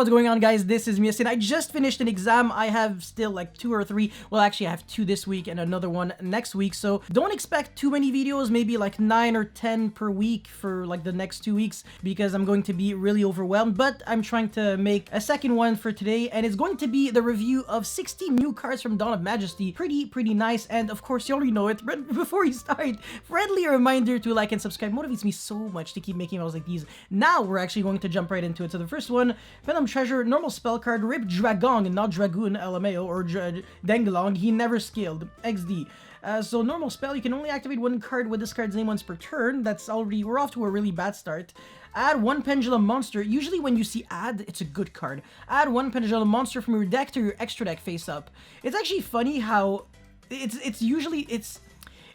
what's going on, guys? This is Majesty. I just finished an exam. I have still like 2 or 3. Well, actually, I have 2 this week and another one next week. So don't expect too many videos, maybe like 9 or 10 per week for like the next 2 weeks because I'm going to be really overwhelmed. But I'm trying to make a second one for today, and it's going to be the review of 60 new cards from Dawn of Majesty. Pretty nice. And of course, you already know it. But before you start, friendly reminder to like and subscribe. Motivates me so much to keep making videos like these. Now we're actually going to jump right into it. So the first one, Venom Treasure, normal spell card, Rip Dragong, not Dragoon, LMAO, or Denglong, he never scaled, XD. So normal spell, you can only activate 1 card with this card's name once per turn. That's already, we're off to a really bad start. Add 1 Pendulum Monster. Usually when you see add, it's a good card. Add 1 Pendulum Monster from your deck to your extra deck face up. It's actually funny how it's usually, it's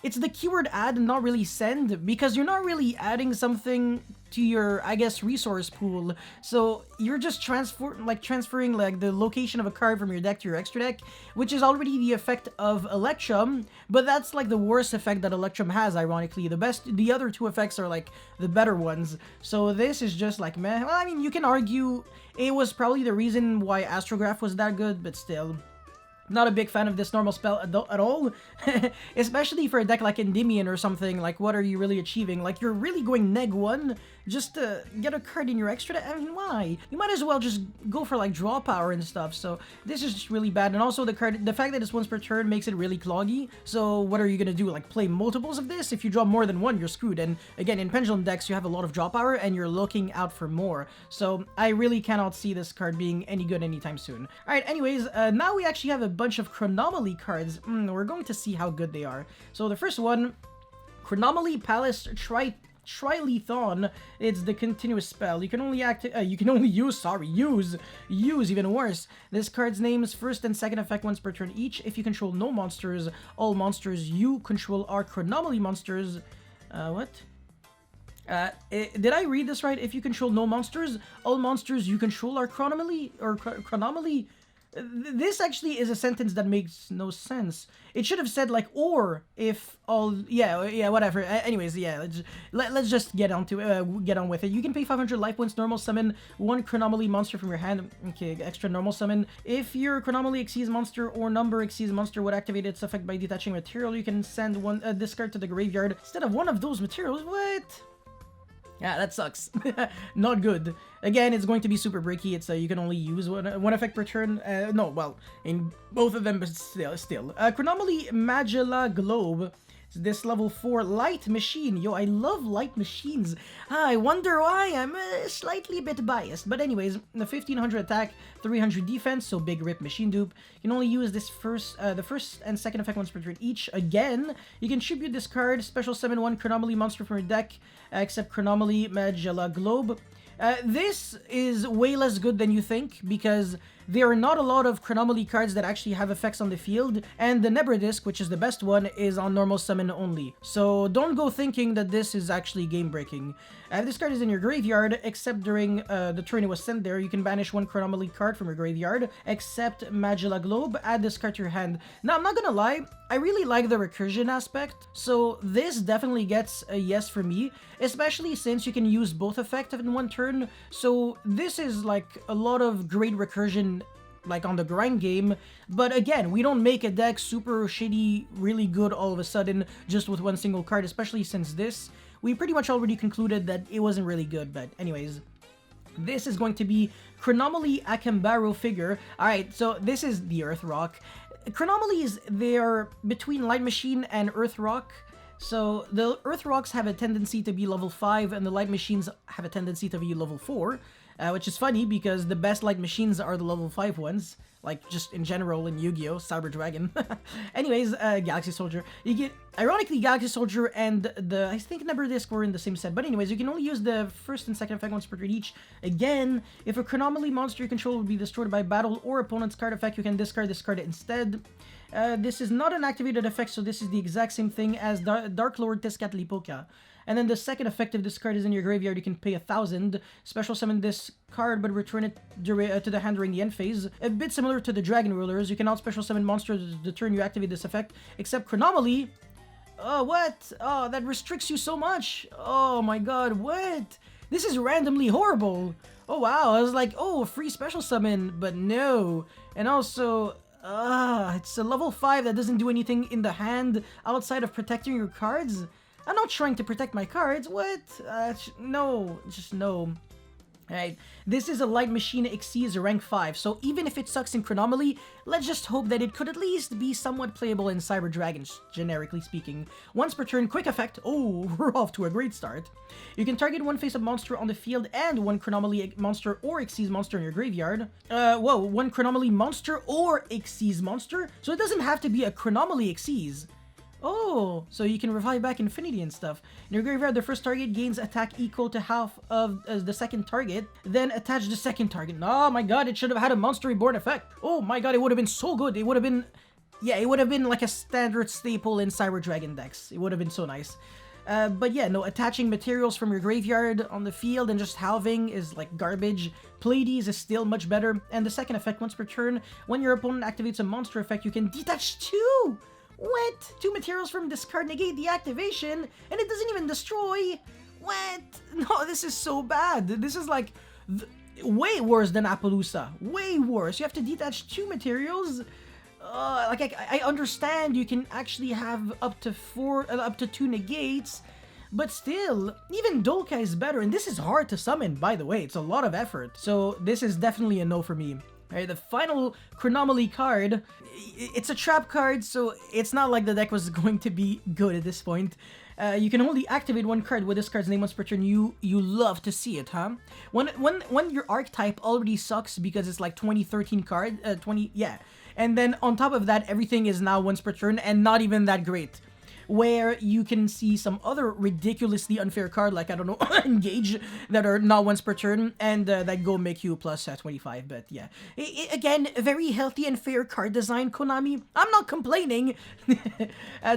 the keyword add and not really send, because you're not really adding something to your, I guess, resource pool. So you're just transferring like the location of a card from your deck to your extra deck, which is already the effect of Electrum, but that's like the worst effect that Electrum has, ironically. The other 2 effects are like the better ones. So this is just like meh. Well, I mean, you can argue it was probably the reason why Astrograph was that good, but still. Not a big fan of this normal spell at all, especially for a deck like Endymion or something. Like, what are you really achieving? Like, you're really going neg1 just to get a card in your extra deck? I mean, why? You might as well just go for, like, draw power and stuff. So, this is just really bad. And also, the fact that it's once per turn makes it really cloggy. So, what are you gonna do? Like, play multiples of this? If you draw more than 1, you're screwed. And, again, in Pendulum decks, you have a lot of draw power, and you're looking out for more. So, I really cannot see this card being any good anytime soon. Alright, anyways, now we actually have a bunch of Chronomaly cards. We're going to see how good they are. So the first one, Chronomaly Palace Trilithon. It's the continuous spell. You can only use even worse. This card's name's first and second effect once per turn each. If you control no monsters, all monsters you control are Chronomaly monsters. What? Did I read this right? If you control no monsters, all monsters you control are Chronomaly or Chronomaly. This actually is a sentence that makes no sense. It should have said like, or if all, yeah, whatever. Anyways, yeah, let's just get on with it. You can pay 500 life points, normal summon 1 Chronomaly monster from your hand. Okay, extra normal summon. If your Chronomaly exceeds monster or number exceeds monster, would activate its effect by detaching material. You can send this card to the graveyard instead of one of those materials. What? Yeah, that sucks. Not good. Again, it's going to be super breaky. It's you can only use one effect per turn. No, well, in both of them, but still. Chronomaly Magella Globe. This level 4 light machine. Yo, I love light machines. I wonder why. I'm slightly a bit biased. But anyways, the 1500 attack, 300 defense, so big rip machine dupe. You can only use this the first and second effect once per turn each. Again, you can tribute this card, special summon 1 Chronomaly monster from your deck, except Chronomaly Magella Globe. This is way less good than you think, because there are not a lot of Chronomaly cards that actually have effects on the field, and the Nebra Disc, which is the best one, is on normal summon only. So don't go thinking that this is actually game-breaking. If this card is in your graveyard, except during the turn it was sent there, you can banish 1 Chronomaly card from your graveyard, except Magella Globe, add this card to your hand. Now, I'm not gonna lie, I really like the recursion aspect, so this definitely gets a yes for me, especially since you can use both effects in 1 turn. So this is like a lot of great recursion like on the grind game, but again, we don't make a deck super shitty, really good all of a sudden just with 1 single card, especially since we pretty much already concluded that it wasn't really good. But anyways, this is going to be Chronomaly Akambaro figure. Alright, so this is the Earth Rock. Chronomalies, they're between Light Machine and Earth Rock. So the Earth Rocks have a tendency to be level 5, and the Light Machines have a tendency to be level 4. Which is funny because the best Light Machines are the level 5 ones, like just in general in Yu-Gi-Oh! Cyber Dragon. Anyways, Galaxy Soldier. You get, ironically, Galaxy Soldier and I think Nebra Disc were in the same set, but anyways, you can only use the first and second effect once per turn each. Again, if a Chronomaly monster you control would be destroyed by battle or opponent's card effect, you can discard this card instead. This is not an activated effect, so this is the exact same thing as Dark Lord Tezcatlipoca. And then the second effect, if this card is in your graveyard, you can pay 1,000, special summon this card, but return it to the hand during the end phase. A bit similar to the Dragon Rulers, you cannot special summon monsters the turn you activate this effect, except Chronomaly. Oh, what? Oh, that restricts you so much. Oh my god, what? This is randomly horrible. Oh wow, I was like, oh, free special summon, but no. And also, it's a level 5 that doesn't do anything in the hand outside of protecting your cards. I'm not trying to protect my cards. What? No, just no. Alright, this is a light machine exceeds rank 5, so even if it sucks in Chronomaly, let's just hope that it could at least be somewhat playable in Cyber Dragons, generically speaking. Once per turn, quick effect. Oh, we're off to a great start. You can target one face-up monster on the field and one Chronomaly monster or Xyz monster in your graveyard. Whoa, one Chronomaly monster or Xyz monster? So it doesn't have to be a Chronomaly Xyz. Oh, so you can revive back Infinity and stuff. In your graveyard, the first target gains attack equal to half of the second target, then attach the second target. Oh my god, it should have had a Monster Reborn effect. Oh my god, it would have been so good. It would have been, yeah, it would have been like a standard staple in Cyber Dragon decks. It would have been so nice. But yeah, no, attaching materials from your graveyard on the field and just halving is like garbage. Pleiades is still much better. And the second effect, once per turn, when your opponent activates a monster effect, you can detach 2! What? 2 materials from discard negate the activation, and it doesn't even destroy? What? No, this is so bad. This is like way worse than Appaloosa. Way worse. You have to detach 2 materials. I understand you can actually have up to 2 negates, but still, even Dolka is better, and this is hard to summon, by the way. It's a lot of effort. So this is definitely a no for me. Alright, the final Chronomaly card, it's a trap card, so it's not like the deck was going to be good at this point. You can only activate one card with this card's name once per turn. You love to see it, huh? When your archetype already sucks because it's like 2013 card, yeah. And then on top of that, everything is now once per turn and not even that great. Where you can see some other ridiculously unfair card, like, I don't know, Engage, that are not once per turn, and that go make you plus 25, but yeah. Again, a very healthy and fair card design, Konami. I'm not complaining!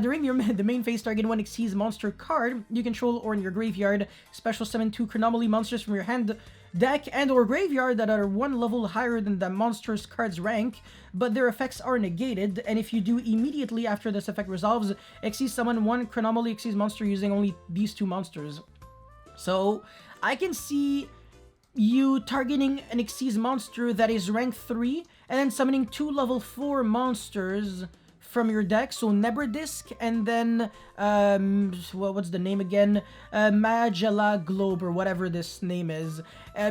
During the main phase, target one Xyz monster card you control or in your graveyard, special summon 2 Chronomaly monsters from your hand, deck, and or graveyard that are 1 level higher than the monster's card's rank, but their effects are negated, and if you do immediately after this effect resolves, Xyz summon 1 Chronomaly Xyz monster using only these 2 monsters. So, I can see you targeting an Xyz monster that is rank 3, and then summoning 2 level 4 monsters from your deck, so Nebradisc, and then, what's the name again? Magella Globe, or whatever this name is,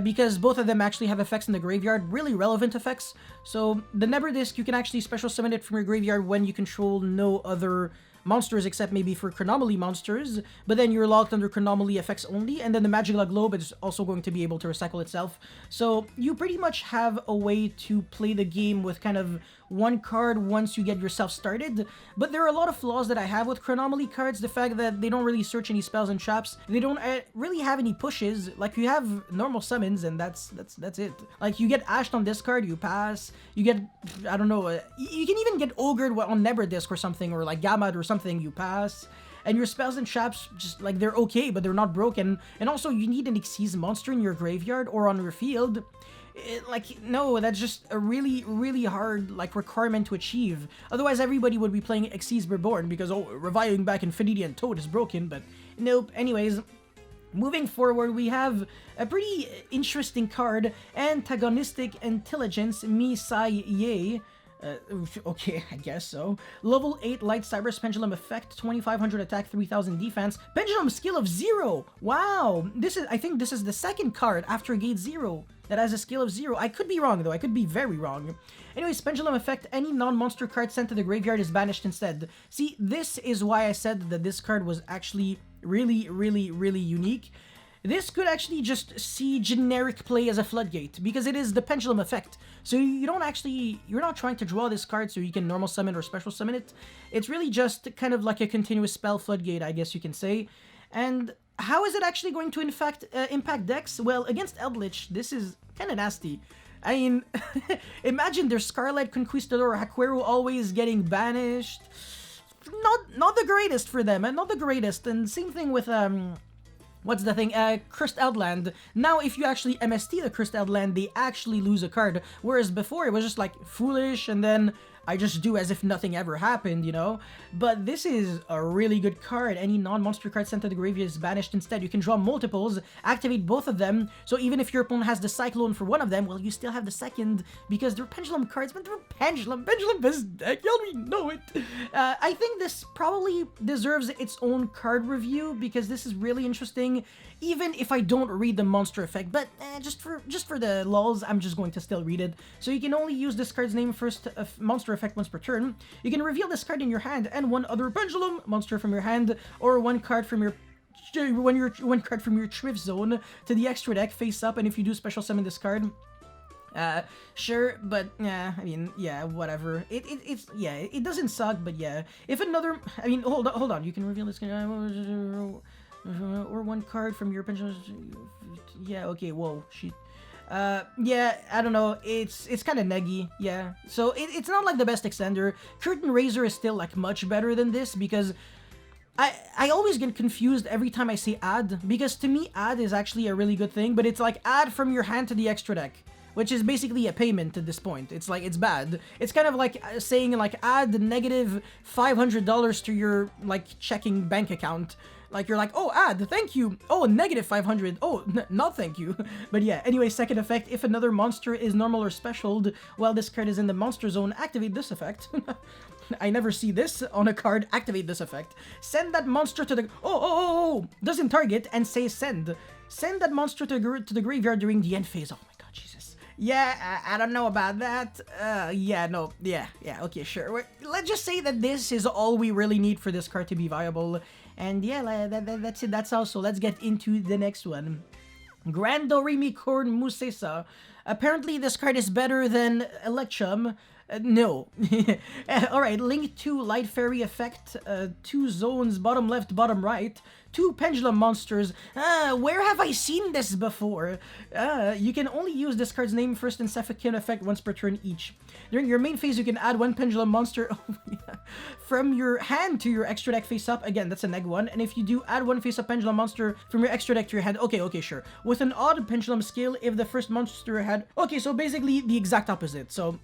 because both of them actually have effects in the graveyard, really relevant effects. So, the Nebradisc, you can actually special summon it from your graveyard when you control no other monsters except maybe for Chronomaly monsters, but then you're locked under Chronomaly effects only, and then the Magella Globe is also going to be able to recycle itself. So you pretty much have a way to play the game with kind of one card once you get yourself started, but there are a lot of flaws that I have with Chronomaly cards. The fact that they don't really search any spells and traps, they don't really have any pushes. Like, you have normal summons and that's it. Like, you get ashed on this card, you pass. You get, I don't know, you can even get ogred on Nebradisc or something, or like Gamad or something, you pass. And your spells and traps, just like, they're okay, but they're not broken. And also, you need an Xyz monster in your graveyard or on your field. No, that's just a really, really hard, like, requirement to achieve. Otherwise, everybody would be playing Xyz Reborn because, oh, reviving back Infinity and Toad is broken, but nope. Anyways, moving forward, we have a pretty interesting card, Antagonistic Intelligence, Misai Ye. Okay, I guess so. Level 8 Light Cyberse Pendulum Effect, 2500 attack, 3000 defense. Pendulum skill of 0! Wow! I think this is the second card after Gate 0 that has a skill of 0. I could be wrong, though. I could be very wrong. Anyways, Pendulum Effect, any non-monster card sent to the graveyard is banished instead. See, this is why I said that this card was actually really, really, really unique. This could actually just see generic play as a floodgate, because it is the Pendulum Effect. So you're not trying to draw this card so you can normal summon or special summon it. It's really just kind of like a continuous spell floodgate, I guess you can say. And how is it actually going to impact decks? Well, against Eldritch, this is kind of nasty. I mean, imagine their Scarlet Conquistador Hakuero always getting banished. Not the greatest for them, and not the greatest. And same thing with what's the thing? Cursed Outland. Now, if you actually MST the Cursed Outland, they actually lose a card. Whereas before, it was just like foolish, and then I just do as if nothing ever happened, you know? But this is a really good card. Any non-monster card sent to the graveyard is banished instead. You can draw multiples, activate both of them, so even if your opponent has the Cyclone for one of them, well, you still have the second, because they're Pendulum cards, but they're Pendulum best deck, y'all we know it. I think this probably deserves its own card review, because this is really interesting, even if I don't read the monster effect, but just for the lulz, I'm just going to still read it. So you can only use this card's name first monster effect once per turn. You can reveal this card in your hand and one other Pendulum monster from your hand, or one card from your Thrift Zone to the extra deck face up, and if you do special summon this card, sure, but yeah, I mean, yeah, whatever. It's yeah, it doesn't suck, but yeah, if another, I mean, hold on, you can reveal this card, or one card from your Pendulum. Yeah, okay, whoa, shit. Yeah, I don't know, it's kind of neggy, yeah. So it's not like the best extender. Curtain Raiser is still like much better than this, because I always get confused every time I say add, because to me add is actually a really good thing, but it's like add from your hand to the extra deck, which is basically a payment at this point. It's like, it's bad. It's kind of like saying like add negative $500 to your like checking bank account. Like, you're like, oh, add, thank you. Oh, negative 500. Oh, not thank you. But yeah, anyway, second effect, if another monster is normal or specialed while this card is in the monster zone, activate this effect. I never see this on a card. Activate this effect. Send that monster to the... Oh, doesn't target and say send. Send that monster to the graveyard during the end phase. Oh my god, Jesus. Yeah, I don't know about that. Yeah, no, yeah, okay, sure. Let's just say that this is all we really need for this card to be viable. And yeah, that's it, that's all. So let's get into the next one. Grand Doremi Chord Musesa. Apparently this card is better than Electrum. No. Alright, link 2 Light Fairy effect, 2 zones, bottom left, bottom right, 2 Pendulum monsters. Where have I seen this before? You can only use this card's name first and second effect once per turn each. During your main phase, you can add 1 Pendulum monster from your hand to your extra deck face up. Again, that's a neg 1. And if you do, add 1 face up Pendulum monster from your extra deck to your hand. Okay, sure. With an odd Pendulum scale if the first monster had... Okay, so basically the exact opposite. So...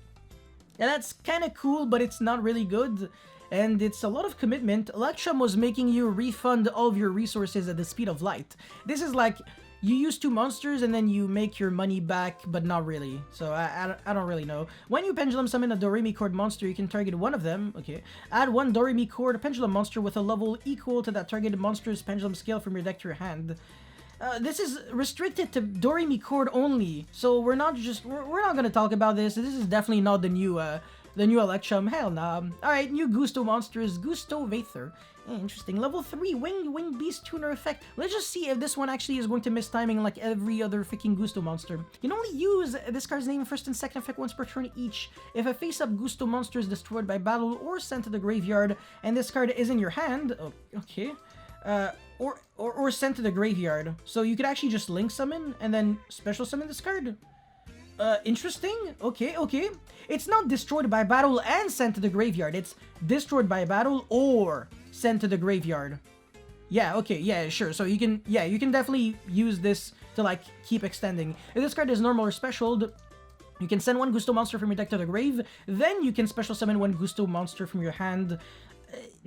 yeah, that's kind of cool, but it's not really good, and it's a lot of commitment. Electrum was making you refund all of your resources at the speed of light. This is like, you use 2 monsters and then you make your money back, but not really. So I don't really know. When you Pendulum summon a Doremi Chord monster, you can target one of them. Okay. Add 1 Doremi Chord Pendulum monster with a level equal to that targeted monster's Pendulum scale from your deck to your hand. This is restricted to Doremi Chord only, so we're not gonna talk about this. This is definitely not the new Electrum. Hell nah. Alright, new Gusto monsters. Gusto Vather. Interesting. Level 3 Wing Beast Tuner effect. Let's just see if this one actually is going to miss timing like every other freaking Gusto monster. You can only use this card's name first and second effect once per turn each. If a face-up Gusto monster is destroyed by battle or sent to the graveyard, and this card is in your hand, okay. Or sent to the graveyard. So you could actually just link summon and then special summon this card. Interesting. Okay. It's not destroyed by battle and sent to the graveyard. It's destroyed by battle or sent to the graveyard. Yeah, okay, yeah, sure. So you can definitely use this to like keep extending. If this card is normal or special, you can send 1 Gusto monster from your deck to the grave, then you can special summon 1 Gusto monster from your hand.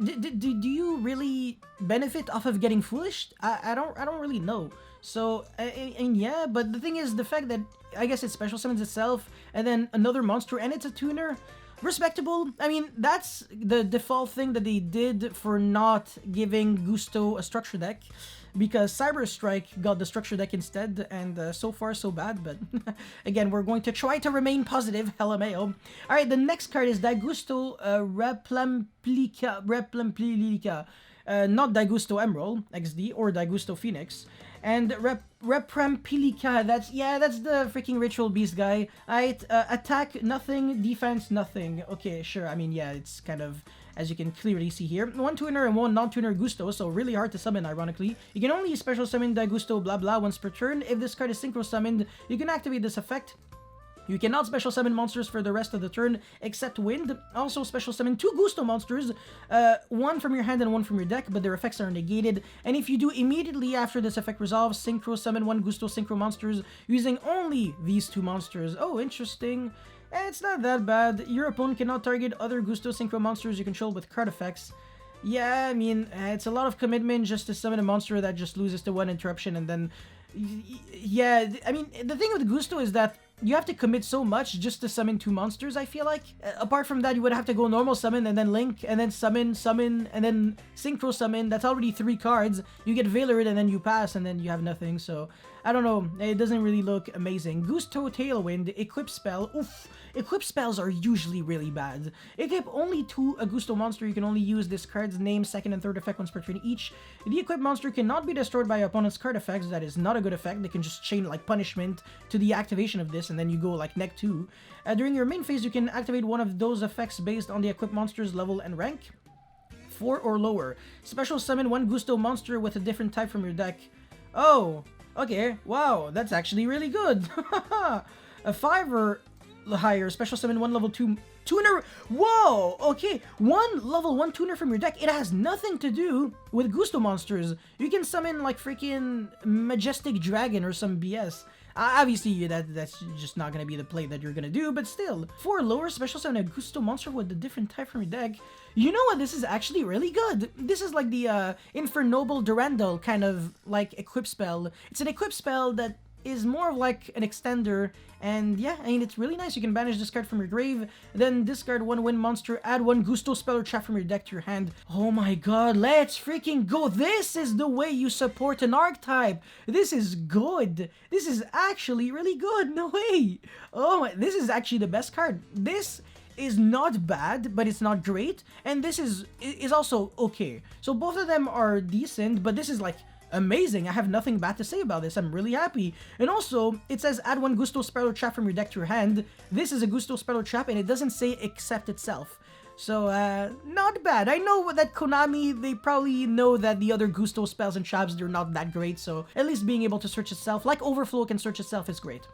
Do you really benefit off of getting foolish? I don't really know. So and yeah, but the thing is, the fact that I guess it special summons itself and then another monster and it's a tuner, respectable. I mean, that's the default thing that they did for not giving Gusto a structure deck, because Cyber Strike got the structure deck instead, and so far so bad, but again, we're going to try to remain positive, LMAO. Alright, the next card is Daigusto Replamplica, not Daigusto Emerald XD or Daigusto Phoenix, and Reprampilica, that's the freaking Ritual Beast guy. Alright, attack nothing, defense nothing. Okay, sure, I mean, yeah, it's kind of, as you can clearly see here, 1 tuner and 1 non-tuner Gusto, so really hard to summon, ironically. You can only special summon Daigusto blah blah once per turn. If this card is synchro summoned, you can activate this effect. You cannot special summon monsters for the rest of the turn except wind. Also special summon 2 Gusto monsters, one from your hand and one from your deck, but their effects are negated. And if you do immediately after this effect resolves, synchro summon 1 Gusto synchro monsters using only these 2 monsters. Oh, interesting. It's not that bad. Your opponent cannot target other Gusto synchro monsters you control with card effects. Yeah, I mean, it's a lot of commitment just to summon a monster that just loses to 1 interruption and then... Yeah, I mean, the thing with Gusto is that you have to commit so much just to summon 2 monsters, I feel like. Apart from that, you would have to go normal summon and then link and then summon and then synchro summon. That's already 3 cards. You get Veilerid and then you pass and then you have nothing. So, I don't know. It doesn't really look amazing. Gusto Tailwind, Equip Spell. Oof. Equip spells are usually really bad. Equip only to a Gusto monster. You can only use this card's name, second and third effect once per turn each. The equipped monster cannot be destroyed by your opponent's card effects. That is not a good effect. They can just chain like punishment to the activation of this and then you go like neck 2. During your main phase, you can activate one of those effects based on the equipped monster's level and rank. 4 or lower. Special summon 1 Gusto monster with a different type from your deck. Oh, okay. Wow, that's actually really good. A 5 or higher. Special summon 1 level 2 tuner. Whoa, okay. 1 level 1 tuner from your deck. It has nothing to do with Gusto monsters. You can summon like freaking Majestic Dragon or some BS. Obviously, that's just not going to be the play that you're going to do, but still. 4 lower, special summon a Gusto monster with a different type from your deck. You know what? This is actually really good. This is like the Infernoble Durandal kind of like equip spell. It's an equip spell that is more of like an extender, and yeah, I mean, it's really nice. You can banish this card from your grave, then discard 1 wind monster, add 1 Gusto spell or trap from your deck to your hand. Oh my god, let's freaking go! This is the way you support an archetype! This is good! This is actually really good! No way! Oh my, this is actually the best card. This is not bad, but it's not great, and this is also okay. So both of them are decent, but this is like amazing. I have nothing bad to say about this. I'm really happy. And also, it says add 1 Gusto spell or trap from your deck to your hand. This is a Gusto spell or trap, and it doesn't say accept itself. So, not bad. I know that Konami, they probably know that the other Gusto spells and traps, they're not that great, so at least being able to search itself, like Overflow can search itself, is great.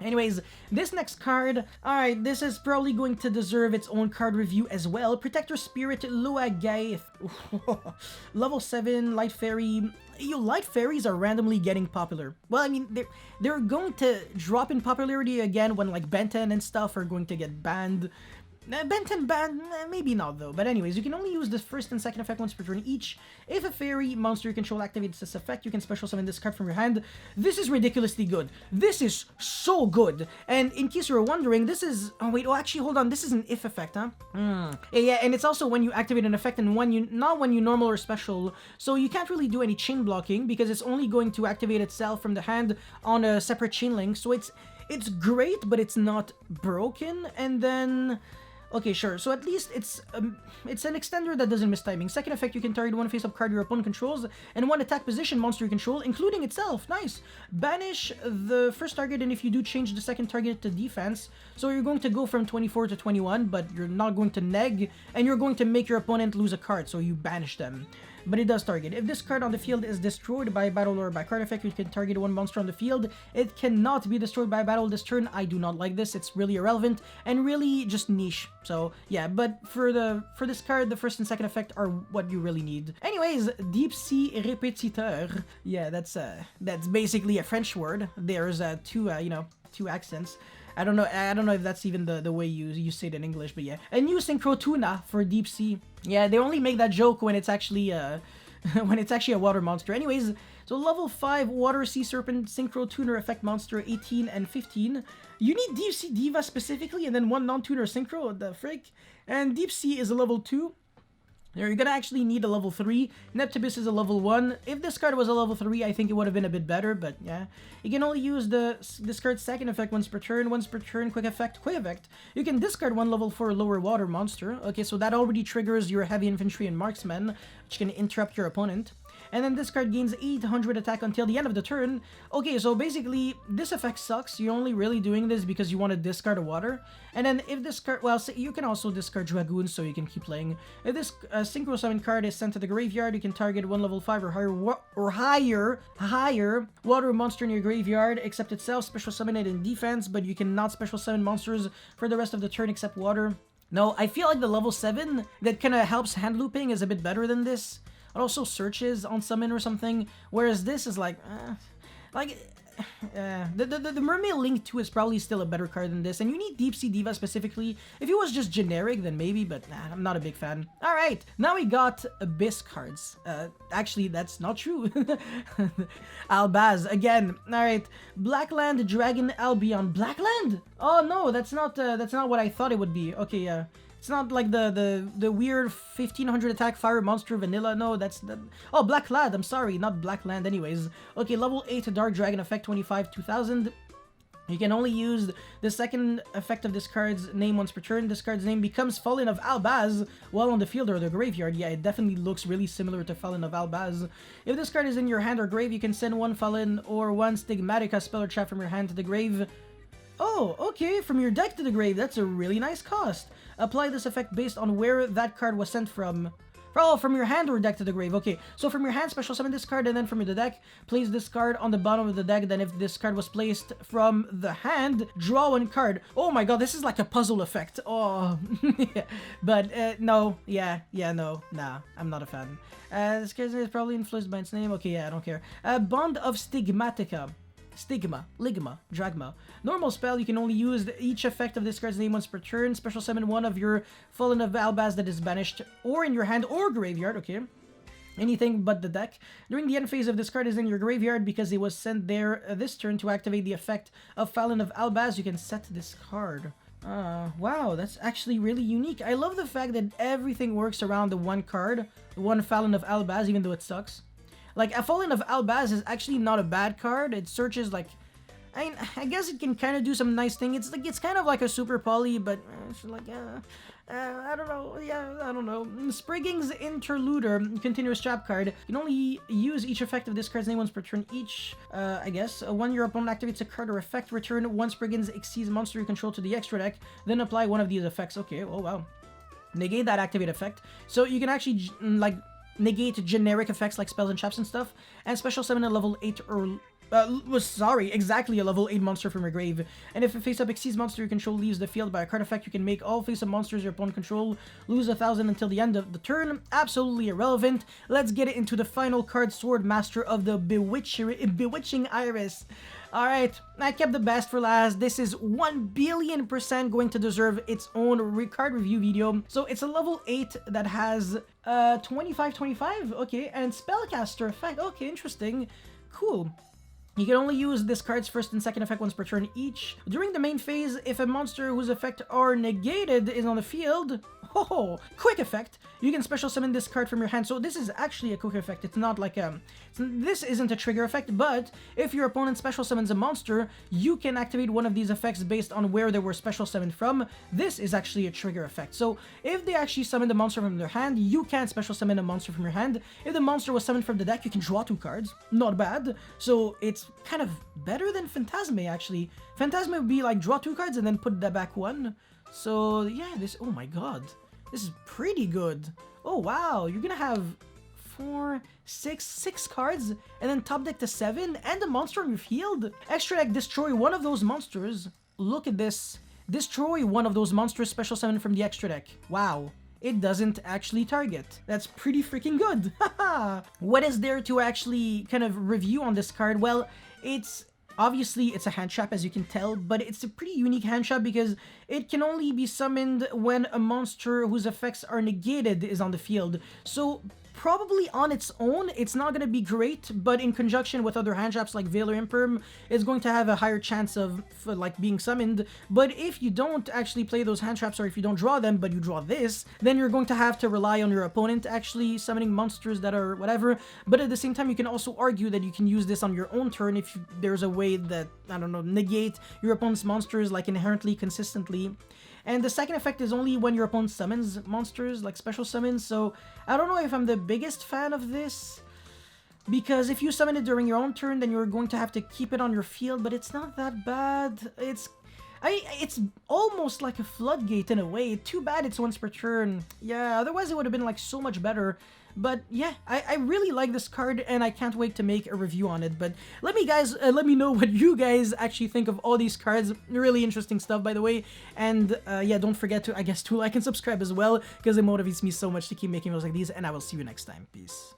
Anyways, this next card, alright, this is probably going to deserve its own card review as well. Protector Spirit, Luagaith. Level 7, Light Fairy. Light Fairies are randomly getting popular. Well, I mean, they're going to drop in popularity again when, like, Benten and stuff are going to get banned. Benten banned? Maybe not, though. But anyways, you can only use the first and second effect once per turn each. If a fairy monster you control activates this effect, you can special summon this card from your hand. This is ridiculously good. This is so good. And in case you were wondering, this is... Oh, wait. Oh, actually, hold on. This is an if effect, huh? Yeah, and it's also when you activate an effect and not when you normal or special. So you can't really do any chain blocking because it's only going to activate itself from the hand on a separate chain link. So it's great, but it's not broken. And then... Okay, sure. So at least it's an extender that doesn't miss timing. Second effect, you can target 1 face-up card your opponent controls and 1 attack position monster you control, including itself. Nice. Banish the first target, and if you do, change the second target to defense. So you're going to go from 24 to 21, but you're not going to neg, and you're going to make your opponent lose a card, so you banish them. But it does target. If this card on the field is destroyed by battle or by card effect, you can target 1 monster on the field. It cannot be destroyed by battle this turn. I do not like this. It's really irrelevant and really just niche. So yeah, but for this card, the first and second effect are what you really need. Anyways, Deep Sea Répétiteur. Yeah, that's basically a French word. There's two accents. I don't know if that's even the way you say it in English, but yeah. A new Synchro Tuna for Deep Sea. Yeah, they only make that joke when it's actually a water monster. Anyways, so level 5 Water Sea Serpent Synchro Tuner Effect Monster 18 and 15. You need Deep Sea Diva specifically, and then 1 non-tuner Synchro, what the frick? And Deep Sea is a level 2. You're gonna actually need a level 3. Neptibus is a level 1. If this card was a level 3, I think it would have been a bit better, but yeah. You can only use this card's second effect once per turn. Once per turn, quick effect. You can discard 1 level 4 lower water monster. Okay, so that already triggers your heavy infantry and marksman, which can interrupt your opponent. and then this card gains 800 attack until the end of the turn. Okay, so basically, this effect sucks. You're only really doing this because you want to discard a water. And then if this card, well, you can also discard Dragoons so you can keep playing. If this Synchro Summon card is sent to the graveyard, you can target one level 5 or higher water monster in your graveyard, except itself, special summon it in defense, but you cannot special summon monsters for the rest of the turn except water. No, I feel like the level 7 that kind of helps hand looping is a bit better than this. It also searches on summon or something, whereas this is like the Mermaid Link 2 is probably still a better card than this, and you need Deep Sea Diva specifically. If it was just generic, then maybe, but nah, I'm not a big fan. Alright, now we got Abyss cards. Actually, that's not true. Albaz, again. Alright, Blackland Dragon Albion. Blackland? Oh no, that's not what I thought it would be. Okay, yeah. It's not like the weird 1500 attack fire monster vanilla. No, that's the... Oh, Black Lad. I'm sorry, not Black Land anyways. Okay, level 8 Dark Dragon effect 25 2000. You can only use the second effect of this card's name once per turn. This card's name becomes Fallen of Albaz while on the field or the graveyard. Yeah, it definitely looks really similar to Fallen of Albaz. If this card is in your hand or grave, you can send one Fallen or one Stigmatic spell or trap from your hand to the grave. Oh, okay, from your deck to the grave. That's a really nice cost. Apply this effect based on where that card was sent from. Oh, from your hand or deck to the grave. Okay, so from your hand, special summon this card, and then from the deck, place this card on the bottom of the deck. Then if this card was placed from the hand, draw one card. Oh my god, this is like a puzzle effect. Oh, but no, no, nah, I'm not a fan. This card is probably influenced by its name. Okay, yeah, I don't care. Bond of Stigmatica. Stigma, Ligma, Dragma. Normal spell, you can only use each effect of this card's name once per turn. Special summon one of your Fallen of Albaz that is banished, or in your hand or graveyard, okay? Anything but the deck. During the end phase of this card is in your graveyard because it was sent there this turn to activate the effect of Fallen of Albaz. You can set this card. Wow, that's actually really unique. I love the fact that everything works around the one card, the one Fallen of Albaz, even though it sucks. Like, a Fallen of Albaz is actually not a bad card. It searches, like... I guess it can kind of do some nice thing. It's like, it's kind of like a super poly, but it's like, I don't know. Yeah, I don't know. Sprigging's Interluder, continuous trap card. You can only use each effect of this card's name once per turn each, I guess. When your opponent activates a card or effect, return one Sprigging's Exceeds monster you control to the extra deck, then apply one of these effects. Okay, oh wow. Negate that activate effect. So you can actually, like... negate generic effects like spells and traps and stuff, and special summon a level 8 or... exactly a level 8 monster from your grave. And if a face-up Exceeds monster you control leaves the field by a card effect, you can make all face-up monsters your opponent control lose 1000 until the end of the turn. Absolutely irrelevant. Let's get it into the final card, Sword Master of the Bewitching Iris. Alright, I kept the best for last. This is 1,000,000,000% going to deserve its own card review video. So it's a level 8 that has 25/25, okay, and Spellcaster effect. Okay, interesting. Cool. You can only use this card's first and second effect once per turn each. During the main phase, if a monster whose effect are negated is on the field, quick effect, you can special summon this card from your hand. So this is actually a quick effect. It's not like this isn't a trigger effect, but if your opponent special summons a monster, you can activate one of these effects based on where they were special summoned from. This is actually a trigger effect. So if they actually summoned a monster from their hand, you can special summon a monster from your hand. If the monster was summoned from the deck, you can draw 2 cards. Not bad. So it's kind of better than Phantasme, actually. Phantasme would be like draw 2 cards and then put that back 1. So yeah, this, oh my god, this is pretty good. Oh wow, you're gonna have 6 cards and then top deck to 7 and a monster on your field. Extra deck, destroy one of those monsters. Look at this. Destroy one of those monsters special summon from the extra deck. Wow. It doesn't actually target. That's pretty freaking good. What is there to actually kind of review on this card? Well, obviously it's a hand trap, as you can tell, but it's a pretty unique hand trap because it can only be summoned when a monster whose effects are negated is on the field. So probably on its own, it's not going to be great, but in conjunction with other hand traps like Veil or Imperm, it's going to have a higher chance of like being summoned. But if you don't actually play those hand traps, or if you don't draw them, but you draw this, then you're going to have to rely on your opponent actually summoning monsters that are whatever. But at the same time, you can also argue that you can use this on your own turn if there's a way that, I don't know, negate your opponent's monsters like inherently consistently. And the second effect is only when your opponent summons monsters, like special summons, so I don't know if I'm the biggest fan of this. Because if you summon it during your own turn, then you're going to have to keep it on your field, but it's not that bad. It's almost like a floodgate in a way. Too bad it's once per turn. Yeah, otherwise it would have been like so much better. But yeah, I really like this card, and I can't wait to make a review on it. But let me know what you guys actually think of all these cards. Really interesting stuff, by the way. And yeah, don't forget to, I guess, to like and subscribe as well, because it motivates me so much to keep making videos like these. And I will see you next time. Peace.